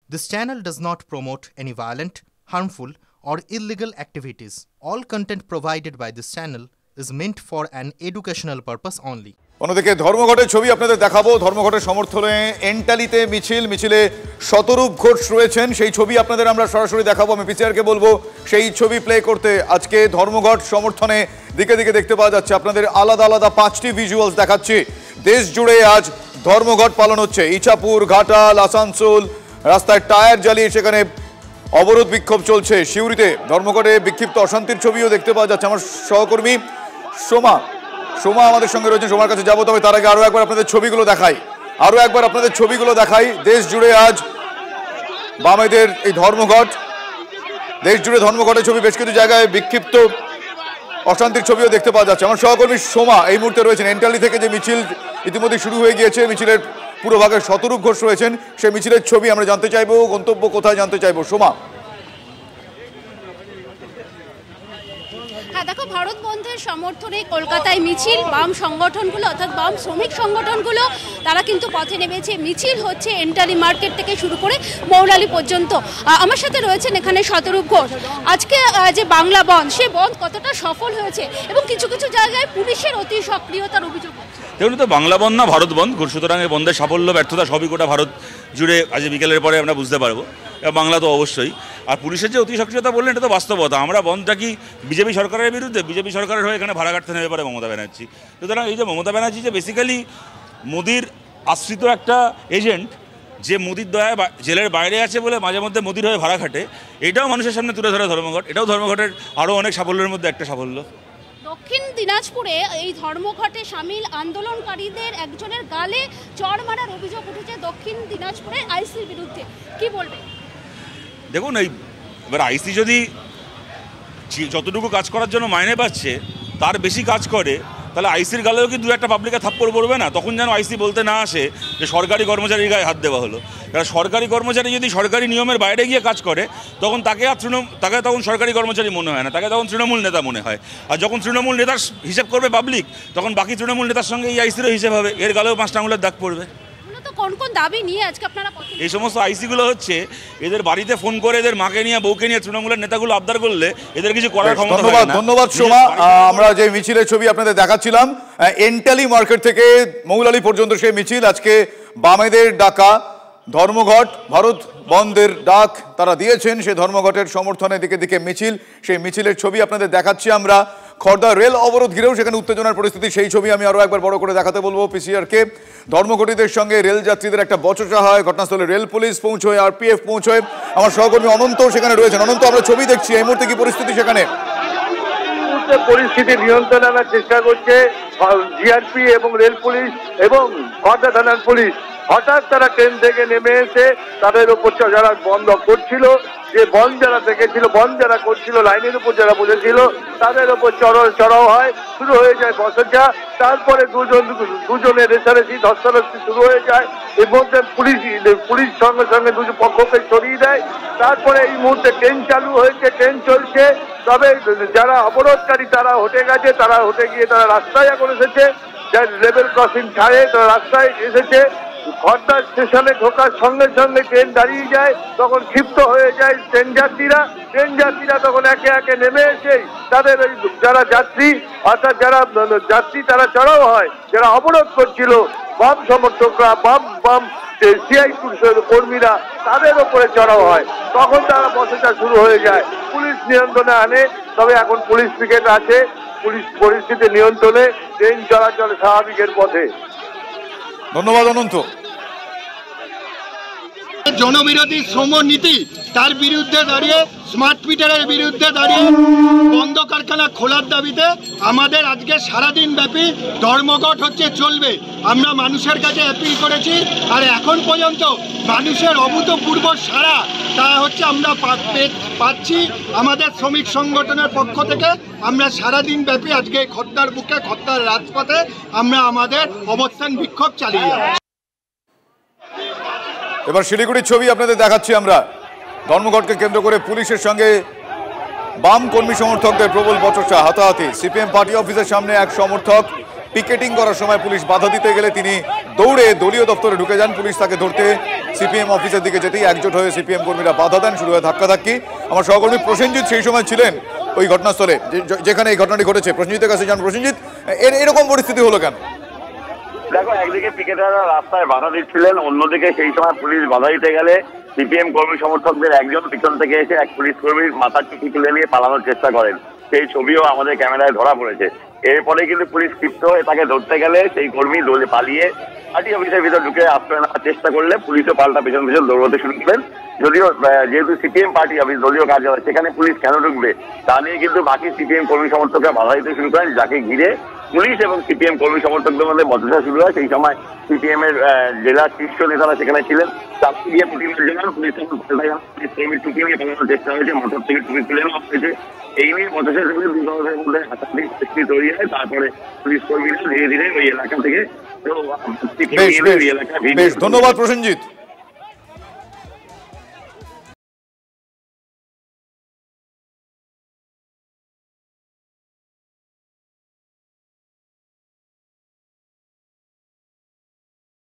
This channel does not promote any violent, harmful, or illegal activities. All content provided by this channel is meant for an educational purpose only. অন্যদিকে ধর্মঘটের ছবি আপনাদের দেখাবো। ধর্মঘটের সমর্থনে এন্টালিতে মিছিলে শতরূপ ঘোষ রয়েছেন, সেই ছবি আপনাদের আমরা সরাসরি দেখাবো। আমি পিসিআরকে বলবো সেই ছবি প্লে করতে। আজকে ধর্মঘট সমর্থনে দিকে দিকে দেখতে পাওয়া যাচ্ছে, আপনাদের আলাদা আলাদা 5টি ভিজুয়ালস দেখাচ্ছি। দেশ জুড়ে আজ ধর্মঘট পালন হচ্ছে। ইছাপুর, ঘাটাল, আসানসোল রাস্তায় টায়ার জ্বালিয়ে সেখানে অবরোধ বিক্ষোভ চলছে। সিউড়িতে ধর্মঘটে বিক্ষিপ্ত অশান্তির ছবিও দেখতে পাওয়া যাচ্ছে। আমার সহকর্মী সোমা আমাদের সঙ্গে রয়েছে, সোমার কাছে যাবো। তবে তার আগে আরো একবার আপনাদের ছবিগুলো দেখাই। দেশ জুড়ে আজ বামেদের এই ধর্মঘট, দেশ জুড়ে ধর্মঘটের ছবি, বেশ কিছু জায়গায় বিক্ষিপ্ত অশান্তির ছবিও দেখতে পাওয়া যাচ্ছে। আমার সহকর্মী সোমা এই মুহূর্তে রয়েছেন। এন্টালি থেকে যে মিছিল ইতিমধ্যে শুরু হয়ে গিয়েছে, মিছিলের পুরো ভাগে শতরূপ ঘোষ রয়েছেন, সেই মিছিলের ছবি আমরা জানতে চাইবো, গন্তব্য কোথায় জানতে চাইবো। সোমা। হ্যাঁ দেখো, ভারত বন্ধের সমর্থনে কলকাতায় মিছিল, বাম সংগঠনগুলো অর্থাৎ বাম শ্রমিক সংগঠনগুলো তারা কিন্তু পথে নেমেছে। মিছিল হচ্ছে এন্টালি মার্কেট থেকে শুরু করে মৌলালি পর্যন্ত। আমার সাথে রয়েছেন এখানে শতরূপ ঘোষ। আজকে যে বাংলা বন্ধ, সে বন্ধ কতটা সফল হয়েছে এবং কিছু কিছু জায়গায় পুলিশের অতি সক্রিয়তার অভিযোগ। দেখুন, তো বাংলা বন্ধ না ভারত বন্ধ, সুতরাং এই বন্ধের সাফল্য ব্যর্থতা সবই গোটা ভারত জুড়ে আজ বিকেলের পরে আমরা বুঝতে পারবো। বাংলা তো অবশ্যই। আর পুলিশের যে অতি সক্রিয়তা বললেন, এটা তো বাস্তবতা। আমরা বন্ধটা কি বিজেপি সরকারের বিরুদ্ধে? বিজেপি সরকারের হয়ে এখানে ভাড়া কাটতে নেমে পারে মমতা ব্যানার্জি। সুতরাং এই যে মমতা ব্যানার্জি যে বেসিক্যালি মোদির আশ্রিত একটা এজেন্ট, যে মোদির দয়ায় জেলের বাইরে আছে বলে মাঝে মধ্যে মোদির হয়ে ভাড়া খাটে, এটাও মানুষের সামনে তুলে ধরে ধর্মঘট। এটাও ধর্মঘটের আরও অনেক সাফল্যের মধ্যে একটা সাফল্য। দক্ষিণ দিনাজপুরে এই ধর্মঘটে সামিল আন্দোলনকারীদের একজনের গালে চড় মারার অভিযোগ উঠেছে দক্ষিণ দিনাজপুরের আইসির বিরুদ্ধে, কি বলবে? দেখুন, এবার আইসি যদি যতটুকু কাজ করার জন্য মাইনে পাচ্ছে তার বেশি কাজ করে, তাহলে আইসির গালেও কি দু একটা পাবলিকে থাপ্পড় পড়বে না? তখন যেন আইসি বলতে না আসে যে সরকারি কর্মচারীর গায়ে হাত দেওয়া হলো। কারণ সরকারি কর্মচারী যদি সরকারি নিয়মের বাইরে গিয়ে কাজ করে, তখন তাকে তখন সরকারি কর্মচারী মনে হয় না, তাকে তখন তৃণমূল নেতা মনে হয়। আর যখন তৃণমূল নেতার হিসেব করবে পাবলিক, তখন বাকি তৃণমূল নেতার সঙ্গে এই আইসিরও হিসেব হবে, এর গালেও 5টা আঙুলের দাগ পড়বে। কোন কোন দাবি নিয়ে আজকে আপনারা? এই সমস্ত আইসিগুলো হচ্ছে এদের বাড়িতে ফোন করে এদের মাকে নিয়ে বউকে নিয়ে তৃণমূলের নেতাগুলো আবদার করলে এদের কিছু করার ক্ষমতা হয় না। ধন্যবাদ সোমা। আমরা যে মিছিলের ছবি আপনাদের দেখাচ্ছিলাম, এন্টালি মার্কেট থেকে মৌলালি পর্যন্ত সেই মিছিল। আজকে বামেদের ডাকা ধর্মঘট, ভারত বন্ধের ডাক তারা দিয়েছেন, সেই ধর্মঘটের সমর্থনে দিকে দিকে মিছিল। সেই মিছিলের ছবি আপনাদের দেখাচ্ছি আমরা। খড়দা রেল অবরোধ ঘিরেও সেখানে উত্তেজনার পরিস্থিতি, সেই ছবি আমি আরও একবার বড় করে দেখাতে বলবো পিসিআরকে। ধর্মঘটীদের সঙ্গে রেল যাত্রীদের একটা বচসা হয়, ঘটনাস্থলে রেল পুলিশ পৌঁছয়, আরপিএফ পৌঁছয়। আমার সহকর্মী অনন্ত সেখানে রয়েছেন। অনন্ত, আমরা ছবি দেখছি, এই মুহূর্তে কি পরিস্থিতি সেখানে? পরিস্থিতি নিয়ন্ত্রণে আনার চেষ্টা করছে জিআরপি এবং রেল পুলিশ এবং খড়দা থানার পুলিশ। হঠাৎ তারা ট্রেন থেকে নেমে এসে তাদের উপর যারা বন্ধ করছিল, যে বন্ধ যারা দেখেছিল, বন্ধ যারা করছিল, লাইনের উপর যারা বসেছিল, তাদের উপর চড়াও হয়, শুরু হয়ে যায় বচসা। তারপরে দুজনের রেসারেসি ধস্তাধস্তি শুরু হয়ে যায়। এর মধ্যে পুলিশ সঙ্গে সঙ্গে দুজন পক্ষকে সরিয়ে দেয়। তারপরে এই মুহূর্তে ট্রেন চালু হয়েছে, ট্রেন চলছে। তবে যারা অবরোধকারী তারা হটে গেছে, তারা হটে গিয়ে তারা রাস্তায় এখন এসেছে, যার লেভেল ক্রসিং ছাড়ে তারা রাস্তায় এসেছে। খড়দা স্টেশনে ঢোকার সঙ্গে সঙ্গে ট্রেন দাঁড়িয়ে যায়, তখন ক্ষিপ্ত হয়ে যায় ট্রেন যাত্রীরা তখন একে একে নেমে এসে তাদের ওই যারা যাত্রী অর্থাৎ যারা যাত্রী তারা চড়াও হয়, যারা অবরোধ করছিল বাম সমর্থকরা, বাম সিআইটির কর্মীরা, তাদের ওপরে চড়াও হয়। তখন তারা বচসা শুরু হয়ে যায়, পুলিশ নিয়ন্ত্রণে আনে। তবে এখন পুলিশ পিকেট আছে, পুলিশ পরিস্থিতি নিয়ন্ত্রণে, ট্রেন চলাচল স্বাভাবিকের পথে। ধন্যবাদ অনন্ত। জনবিরোধী শ্রম নীতি, তার বিরুদ্ধে দাঁড়িয়ে, স্মার্ট মিটারের বিরুদ্ধে দাঁড়িয়ে, বন্ধ কারখানা খোলার দাবিতে আমাদের আজকে সারাদিন ব্যাপী ধর্মঘট চলবে। আমরা মানুষের কাছে অ্যাপিল করেছি, আর এখন পর্যন্ত মানুষের অভূতপূর্ব সাড়া তা আমরা পাচ্ছি। আমাদের শ্রমিক সংগঠনের পক্ষ থেকে আমরা সারাদিন ব্যাপী আজকে খড়দার বুকে, খড়দার রাজপথে আমরা আমাদের অবস্থান বিক্ষোভ চালিয়ে যাচ্ছি। এবার শিলিগুড়ির ছবি আপনাদের দেখাচ্ছি আমরা। ধর্মঘটকে কেন্দ্র করে পুলিশের সঙ্গে বাম কর্মী সমর্থকদের প্রবল বচসা, হাতাহাতি। সিপিএম পার্টি অফিসের সামনে এক সমর্থক পিকেটিং করার সময় পুলিশ বাধা দিতে গেলে তিনি দৌড়ে দলীয় দপ্তরে ঢুকে যান। পুলিশ তাকে ধরতে সিপিএম অফিসের দিকে যেতেই একজোট হয়ে সিপিএম কর্মীরা বাধা দেন, শুরু হয় ধাক্কাধাক্কি। আমার সহকর্মী প্রসেনজিৎ সেই সময় ছিলেন ওই ঘটনাস্থলে যেখানে এই ঘটনাটি ঘটেছে। প্রসেনজিতের কাছে যান। প্রসেনজিৎ, এরকম পরিস্থিতি হলো কেন? দেখো, একদিকে পিকেটাররা রাস্তায় বাধা দিচ্ছিলেন, অন্যদিকে সেই সময় পুলিশ বাধা দিতে গেলে সিপিএম কর্মী সমর্থকদের একজন পিছন থেকে এসে এক পুলিশ কর্মীর মাথার টুপি তুলে নিয়ে পালানোর চেষ্টা করেন। সেই ছবিও আমাদের ক্যামেরায় ধরা পড়েছে। এরপরে কিন্তু পুলিশ ক্ষিপ্ত হয়ে তাকে ধরতে গেলে সেই কর্মী দৌড়ে পালিয়ে পার্টি অফিসের ভিতর ঢুকে আশ্রয় নেওয়ার চেষ্টা করলে পুলিশও পাল্টা পেছন পেছন দৌড়তে শুরু করেন। যদিও যেহেতু সিপিএম পার্টি অফিস দলীয় কার্যালয়, সেখানে পুলিশ কেন ঢুকবে তা নিয়ে কিন্তু বাকি সিপিএম কর্মী সমর্থকরা বাধা দিতে শুরু করেন, যাকে ঘিরে পুলিশ এবং সিপিএম কর্মী সমর্থকদের মধ্যে বচসা শুরু হয়। সেই সময় সিপিএম এর জেলার শীর্ষ নেতারা সেখানে ছিলেন, তাকে গিয়ে প্রতিবাদ জানান। পুলিশ কর্মীর টুপি নিয়ে পালানোর চেষ্টা হয়েছে, মোটর থেকে টুপি তুলে নেওয়া হয়েছে। এই নিয়ে বচসা শুরু দুজনের মধ্যে হাতাহাতি পরিস্থিতি তৈরি হয়। তারপরে পুলিশ কর্মীরা ধীরে ধীরে ওই এলাকা থেকে বেশ, ধন্যবাদ প্রসেনজিৎ।